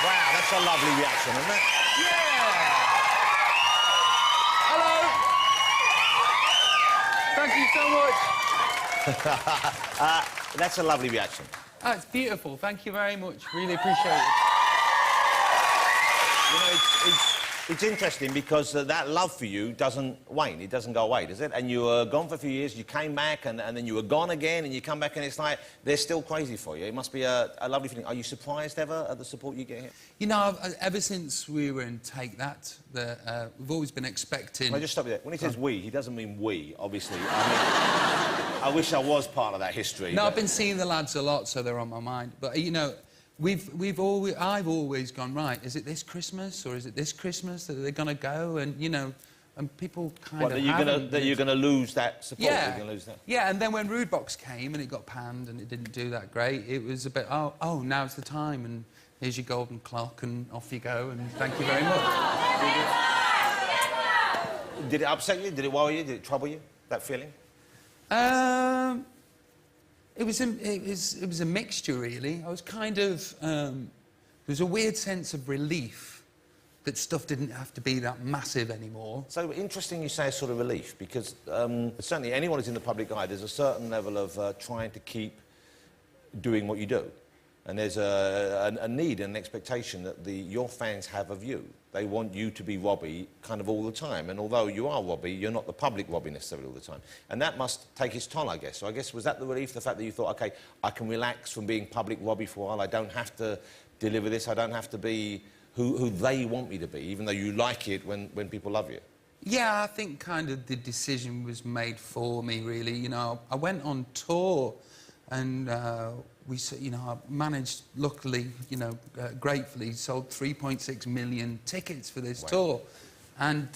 Wow, that's a lovely reaction, isn't it? Yeah! Hello! Thank you so much. That's a lovely reaction. Oh, it's beautiful. Thank you very much. Really appreciate it. You know, it's interesting because that love for you doesn't wane. It doesn't go away, does it? And you were gone for a few years, you came back, and then you were gone again, and you come back, and it's like they're still crazy for you. It must be a lovely feeling. Are you surprised ever at the support you get here? You know, ever since we were in Take That, we've always been expecting... Can I just stop you there? When he says we, he doesn't mean we, obviously. I mean, I wish I was part of that history. No, I've been seeing the lads a lot, so they're on my mind. But, you know, I've always gone, right, is it this Christmas or is it this Christmas that they're going to go? And, you know, and people kind of that you're going to lose that support? Yeah. You're going to lose that? Yeah, and then when Rude Box came and it got panned and it didn't do that great, it was a bit, oh, now's the time, and here's your golden clock, and off you go, and thank you very much. Did it upset you? Did it worry you? Did it trouble you, that feeling? It was a mixture, really. I was kind of... there was a weird sense of relief that stuff didn't have to be that massive anymore. So, interesting you say a sort of relief, because certainly anyone who's in the public eye, there's a certain level of trying to keep doing what you do. And there's a need and an expectation that your fans have of you. They want you to be Robbie kind of all the time. And although you are Robbie, you're not the public Robbie necessarily all the time. And that must take its toll, I guess. So I guess, was that the relief, the fact that you thought, OK, I can relax from being public Robbie for a while, I don't have to deliver this, I don't have to be who they want me to be, even though you like it when people love you? Yeah, I think kind of the decision was made for me, really. You know, I went on tour and... you know, I managed, luckily, you know, gratefully, sold 3.6 million tickets for this tour. And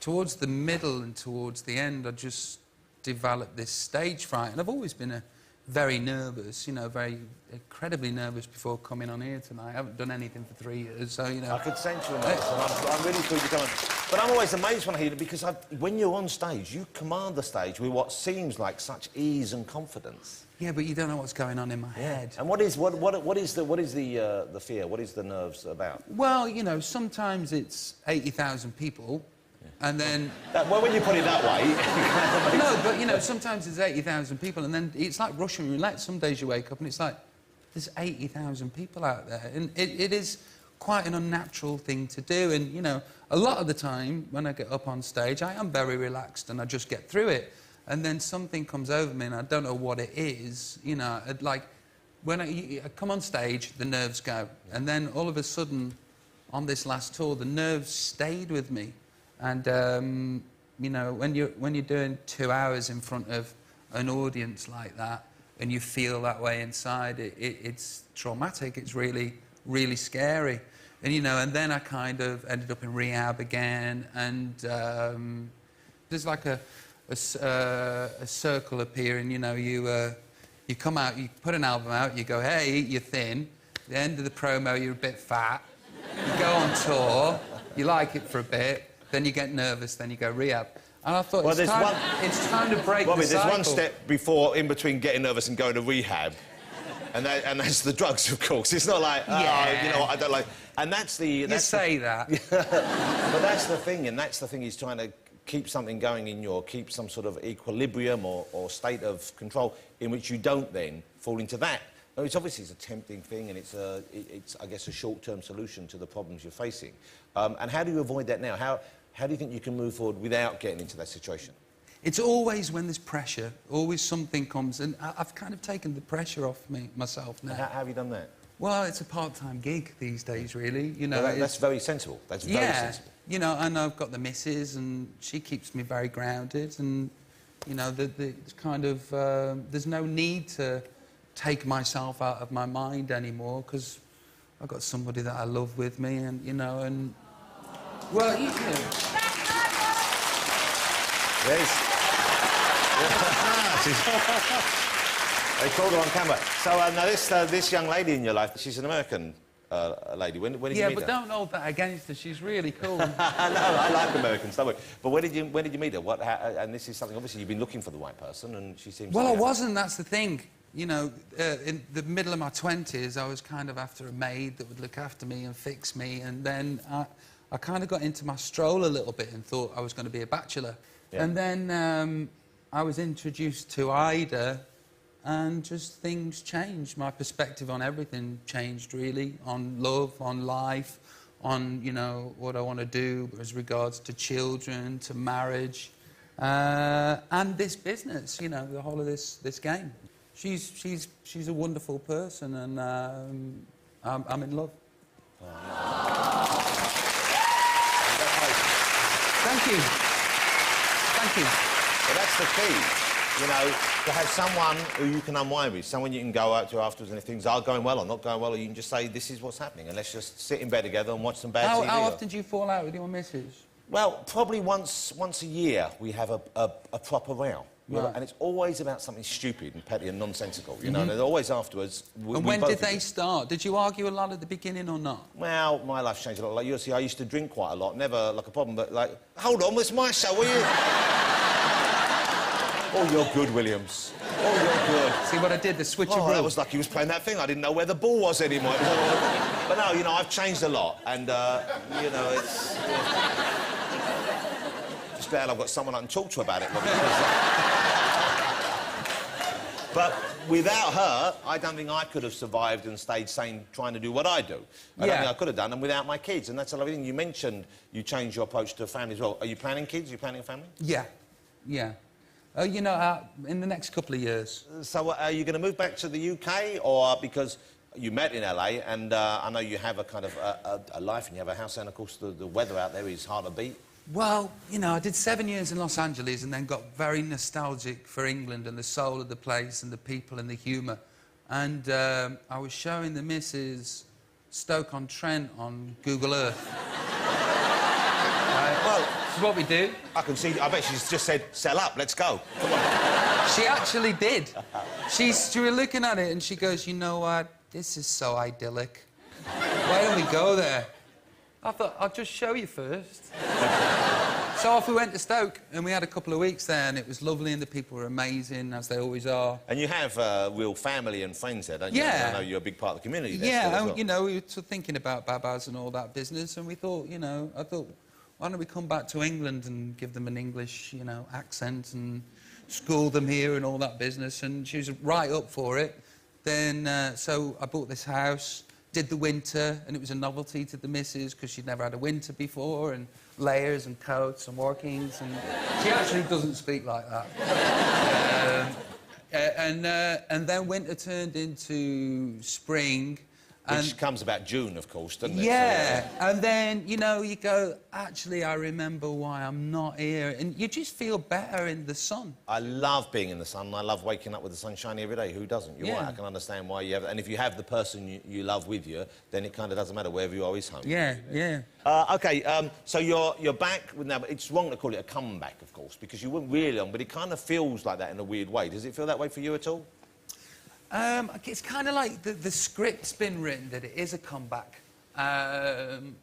towards the middle and towards the end, I just developed this stage fright. And I've always been very nervous, you know, very incredibly nervous before coming on here tonight. I haven't done anything for 3 years, so, you know... I could sense you in that, and I'm really pleased you're coming. But I'm always amazed when I hear it, because when you're on stage, you command the stage with what seems like such ease and confidence. Yeah, but you don't know what's going on in my head. And what is the fear? What is the nerves about? Well, you know, sometimes it's 80,000 people, and then... well, when you put it that way... No, but, you know, sometimes it's 80,000 people, and then it's like Russian roulette. Some days you wake up and it's like, there's 80,000 people out there. And it is quite an unnatural thing to do. And, you know, a lot of the time, when I get up on stage, I am very relaxed and I just get through it. And then something comes over me and I don't know what it is, you know, like, when I come on stage, the nerves go. And then all of a sudden, on this last tour, the nerves stayed with me. And, you know, when you're doing 2 hours in front of an audience like that, and you feel that way inside, it's traumatic. It's really, really scary. And, you know, and then I kind of ended up in rehab again, and there's like a circle appearing, you know, you come out, you put an album out, you go, hey, you're thin. At the end of the promo, you're a bit fat. You go on tour, you like it for a bit, then you get nervous, then you go rehab. And I thought, it's time to break the cycle. There's one step before, in between getting nervous and going to rehab, and that's the drugs, of course. It's not like, yeah. You know what, I don't like... And that's the... You say that. But that's the thing, and that's the thing, he's trying to keep something going in keep some sort of equilibrium or state of control in which you don't then fall into that. No, it's obviously a tempting thing, and it's I guess, a short-term solution to the problems you're facing. And how do you avoid that now? How do you think you can move forward without getting into that situation? It's always when there's pressure, always something comes, and I've kind of taken the pressure off myself now. How have you done that? Well, it's a part-time gig these days, really. You know, that's very sensible. That's very sensible. You know, and I've got the missus, and she keeps me very grounded, and, you know, it's kind of... there's no need to take myself out of my mind anymore, because I've got somebody that I love with me, and, you know, and... Well, you know... Yes. They called her on camera. So, now, this young lady in your life, she's an American lady. When did you meet her? Yeah, but don't hold that against her. She's really cool. No, I like Americans, don't worry. But when did you meet her? And this is something, obviously, you've been looking for the right person, and she seems... Well, I wasn't, that's the thing. you know, in the middle of my 20s, I was kind of after a maid that would look after me and fix me, and then I kind of got into my stroll a little bit and thought I was going to be a bachelor. Yeah. And then I was introduced to Ida, and just things changed. My perspective on everything changed, really, on love, on life, on, you know, what I want to do as regards to children, to marriage, and this business, you know, the whole of this game. She's a wonderful person, and I'm in love. Thank you. Thank you. Well, that's the key. You know, to have someone who you can unwind with, someone you can go out to afterwards, and if things are going well or not going well, or you can just say, this is what's happening, and let's just sit in bed together and watch some bad TV. How often do you fall out with your missus? Well, probably once a year we have a proper row. Right. And it's always about something stupid and petty and nonsensical, you know, and always afterwards... And when did they start? Did you argue a lot at the beginning or not? Well, my life's changed a lot. Like, you see, I used to drink quite a lot, never like a problem, but like, hold on, it's my show, will you? Oh, you're good, Williams. Oh, you're good. See what I did, the switcheroo? Oh, that was like he was playing that thing. I didn't know where the ball was anymore. But no, you know, I've changed a lot, and, you know, it's... Just glad I've got someone I can talk to about it. But without her, I don't think I could have survived and stayed sane trying to do what I do. I don't think I could have done, and without my kids. And that's a lovely thing. You mentioned you changed your approach to family as well. Are you planning kids? Are you planning a family? Yeah, yeah. You know, in the next couple of years. So are you going to move back to the UK, or because you met in LA, and I know you have a kind of a life and you have a house, and of course the weather out there is hard to beat? Well, you know, I did 7 years in Los Angeles and then got very nostalgic for England and the soul of the place and the people and the humour. And I was showing the missus Stoke-on-Trent on Google Earth. Well, this is what we do. I can see, I bet she's just said, sell up, let's go. Come on. She actually did. She was looking at it and she goes, you know what, this is so idyllic. Why don't we go there? I thought, I'll just show you first. So off we went to Stoke, and we had a couple of weeks there, and it was lovely, and the people were amazing, as they always are. And you have real family and friends there, don't you? Yeah. I know you're a big part of the community there. Yeah, still, well. You know, we were thinking about Babas and all that business, and we thought, you know, I thought, why don't we come back to England and give them an English, you know, accent and school them here and all that business, and she was right up for it. Then, so I bought this house, did the winter, and it was a novelty to the missus because she'd never had a winter before, and layers and coats and workings, and she actually doesn't speak like that. And then winter turned into spring. Which comes about June, of course, doesn't it? Yeah, and then, you know, you go, actually, I remember why I'm not here, and you just feel better in the sun. I love being in the sun. I love waking up with the sun shining every day. Who doesn't? You're right, I can understand why you have... And if you have the person you love with you, then it kind of doesn't matter wherever you are, is home. Yeah, yeah. OK, so you're back with now... It's wrong to call it a comeback, of course, because you weren't really on, but it kind of feels like that in a weird way. Does it feel that way for you at all? It's kind of like the script's been written that it is a comeback. You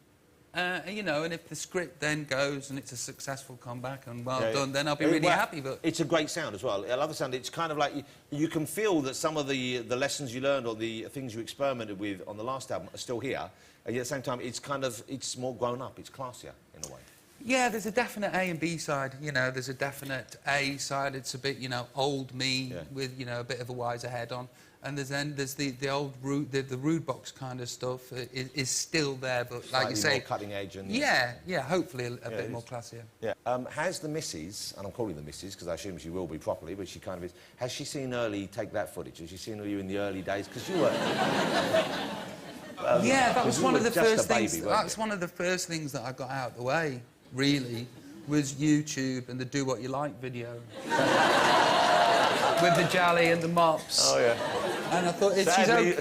know, and if the script then goes and it's a successful comeback and well done, then I'll be really happy. But it's a great sound as well. I love the sound. It's kind of like you can feel that some of the lessons you learned or the things you experimented with on the last album are still here, and yet at the same time, it's more grown up. It's classier in a way. Yeah, there's a definite A and B side. You know, there's a definite A side. It's a bit, you know, old me with, you know, a bit of a wiser head on. And there's the old the rude box kind of stuff is still there, but slightly like you say, more cutting edge and hopefully a bit more classier. Yeah. Has the missus, and I'm calling the missus because I assume she will be properly, but she kind of is. Has she seen early take that footage? Has she seen you in the early days? Because you were. Yeah, that was one of the first things. That's one of the first things that I got out of the way. Really, was YouTube and the Do What You Like video. With the jolly and the mops. Oh, yeah. And I thought,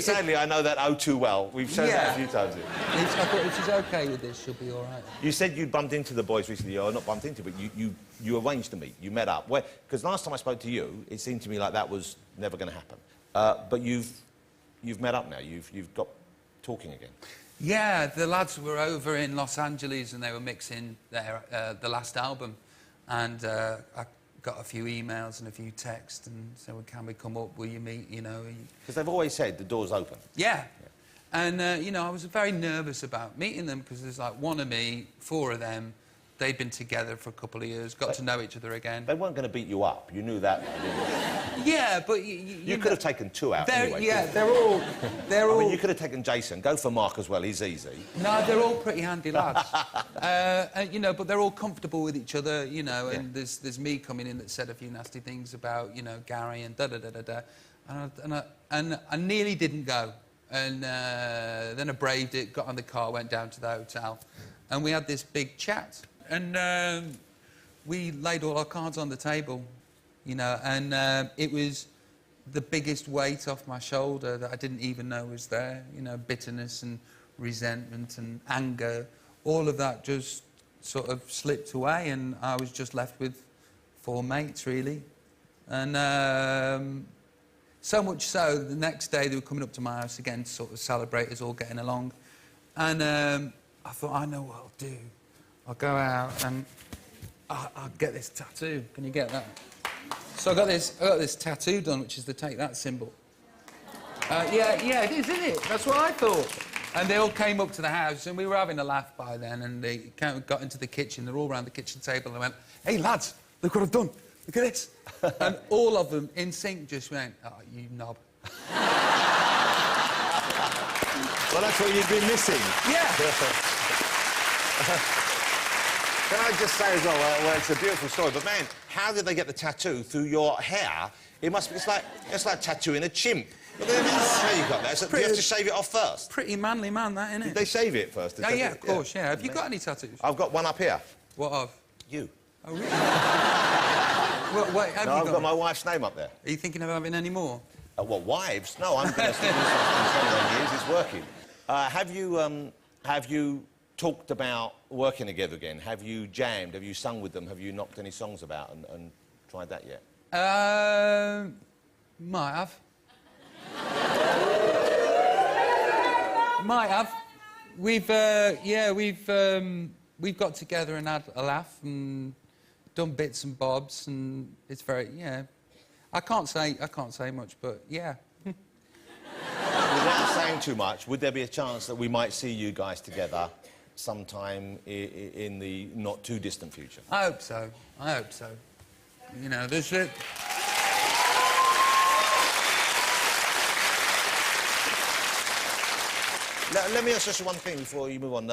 sadly, I know that oh too well. We've shown that a few times. I thought, if she's OK with this, she'll be all right. You said you'd bumped into the boys recently, or not bumped into, but you arranged to meet. You met up. Because last time I spoke to you, it seemed to me like that was never going to happen. But you've met up now. You've got talking again. Yeah, the lads were over in Los Angeles and they were mixing the last album, and I got a few emails and a few texts and said, well, can we come up, will you meet, you know? Because they've always said the door's open. Yeah. And, you know, I was very nervous about meeting them because there's like one of me, four of them. They'd been together for a couple of years, got to know each other again. They weren't going to beat you up. You knew that, didn't you? Yeah, but... You could have taken two out anyway. Yeah, they're all... I mean, you could have taken Jason. Go for Mark as well. He's easy. No, they're all pretty handy lads. You know, but they're all comfortable with each other, you know, and there's me coming in that said a few nasty things about, you know, Gary and da-da-da-da-da. And I nearly didn't go. And then I braved it, got on the car, went down to the hotel, and we had this big chat. And we laid all our cards on the table, you know, and it was the biggest weight off my shoulder that I didn't even know was there, you know, bitterness and resentment and anger, all of that just sort of slipped away, and I was just left with four mates, really. And so much so, the next day they were coming up to my house again to sort of celebrate us all getting along. And I thought, I know what I'll do. I'll go out and I'll get this tattoo. Can you get that? So I got this tattoo done, which is the take that symbol. Yeah, it is, isn't it? That's what I thought. And they all came up to the house, and we were having a laugh by then, and they kind of got into the kitchen. They're all around the kitchen table, and I went, hey, lads, look what I've done. Look at this. And all of them, in sync, just went, oh, you knob. Well, that's what you've been missing. Yeah. Can I just say as well, well, it's a beautiful story, but man, how did they get the tattoo through your hair? It must be, it's like tattooing a chimp. Look at how you got that. So, do you have to shave it off first? Pretty manly man, that, isn't it? Did they shave it first? Oh, yeah, of course, yeah. Have you got any tattoos? I've got one up here. What of? You. Oh, really? Wait, have No, you I've got my wife's name up there. Are you thinking of having any more? What, wives? No, I'm going to stick with this for 21 years. It's working. Have you talked about working together again? Have you jammed? Have you sung with them? Have you knocked any songs about and tried that yet? Might have. Might have. We've got together and had a laugh and done bits and bobs, and it's very, I can't say much, but yeah. Without saying too much, would there be a chance that we might see you guys together sometime in the not too distant future? I hope so. I hope so. You know, there's it. Let me ask just one thing before you move on.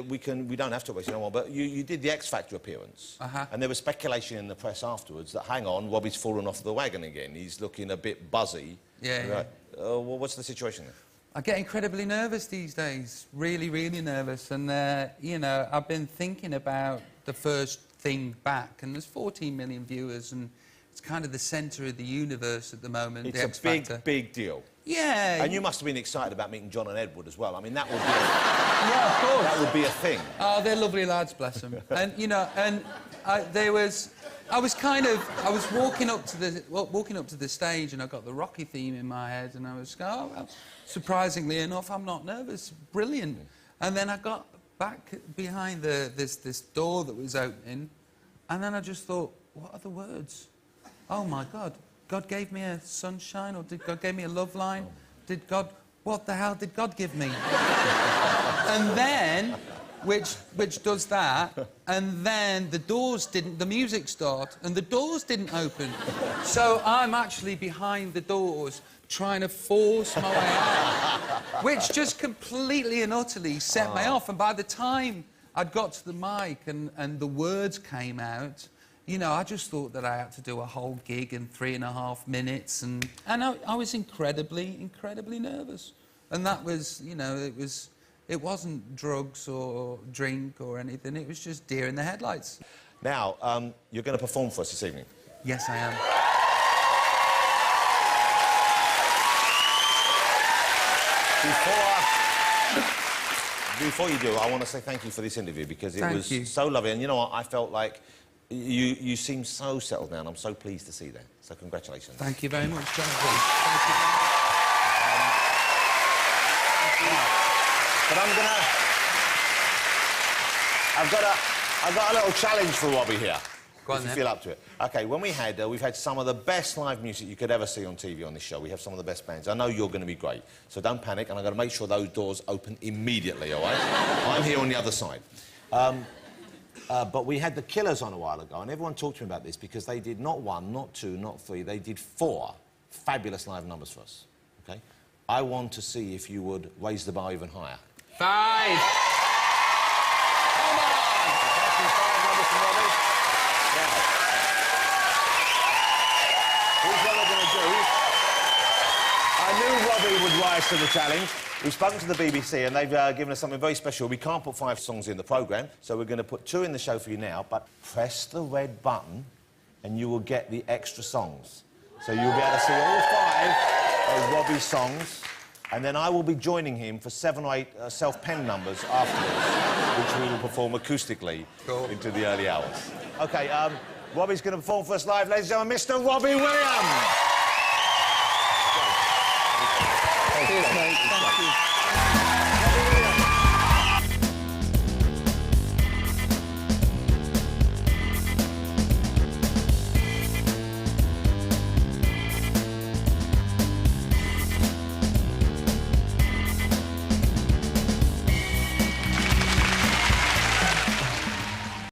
We don't have to waste no more. But you did the X Factor appearance, and there was speculation in the press afterwards that, hang on, Robbie's fallen off the wagon again. He's looking a bit buzzy. Yeah. Right. Well, what's the situation there? I get incredibly nervous these days. Really, really nervous. And you know, I've been thinking about the first thing back, and there's 14 million viewers, and it's kind of the centre of the universe at the moment. It's the X a big, Factor. big deal. Yeah. And you must have been excited about meeting John and Edward as well. I mean, that would be yeah, of course. That would be a thing. Oh, they're lovely lads, bless them. And, you know, I was walking up to the stage, and I got the Rocky theme in my head, and I was going, oh, well, surprisingly enough, I'm not nervous. Brilliant. And then I got back behind this door that was opening, and then I just thought, what are the words? Oh, my God. God gave me a sunshine, or did God give me a love line? What the hell did God give me? And then, which does that, and then the music started, and the doors didn't open. So I'm actually behind the doors, trying to force my way out, which just completely and utterly set me off. And by the time I'd got to the mic and the words came out, you know, I just thought that I had to do a whole gig in 3.5 minutes, and I was incredibly, incredibly nervous. And that was, you know, it wasn't drugs or drink or anything, it was just deer in the headlights. Now, you're going to perform for us this evening. Yes, I am. Before you do, I want to say thank you for this interview, because it was so lovely. And you know what, I felt like you seem so settled now, and I'm so pleased to see that. So congratulations. Thank you very much, Jonathan. But I've got a little challenge for Robbie here. Go on, if you then. feel up to it. OK, when we've had some of the best live music you could ever see on TV on this show. We have some of the best bands. I know you're going to be great, so don't panic, and I've got to make sure those doors open immediately, all right? I'm here on the other side. But we had the Killers on a while ago, and everyone talked to me about this because they did not 1, not 2, not 3, they did 4 fabulous live numbers for us, OK? I want to see if you would raise the bar even higher. 5. Come on! 5 numbers from Robbie. Now, here's what we're going to do. I knew Robbie would rise to the challenge. We've spoken to the BBC and they've given us something very special. We can't put 5 songs in the programme, so we're going to put 2 in the show for you now, but press the red button and you will get the extra songs. So you'll be able to see all 5 of Robbie's songs, and then I will be joining him for 7 or 8 self-penned numbers afterwards, which we will perform acoustically into the early hours. OK, Robbie's going to perform for us live, ladies and gentlemen, Mr. Robbie Williams! Cheers, mate. Thank you.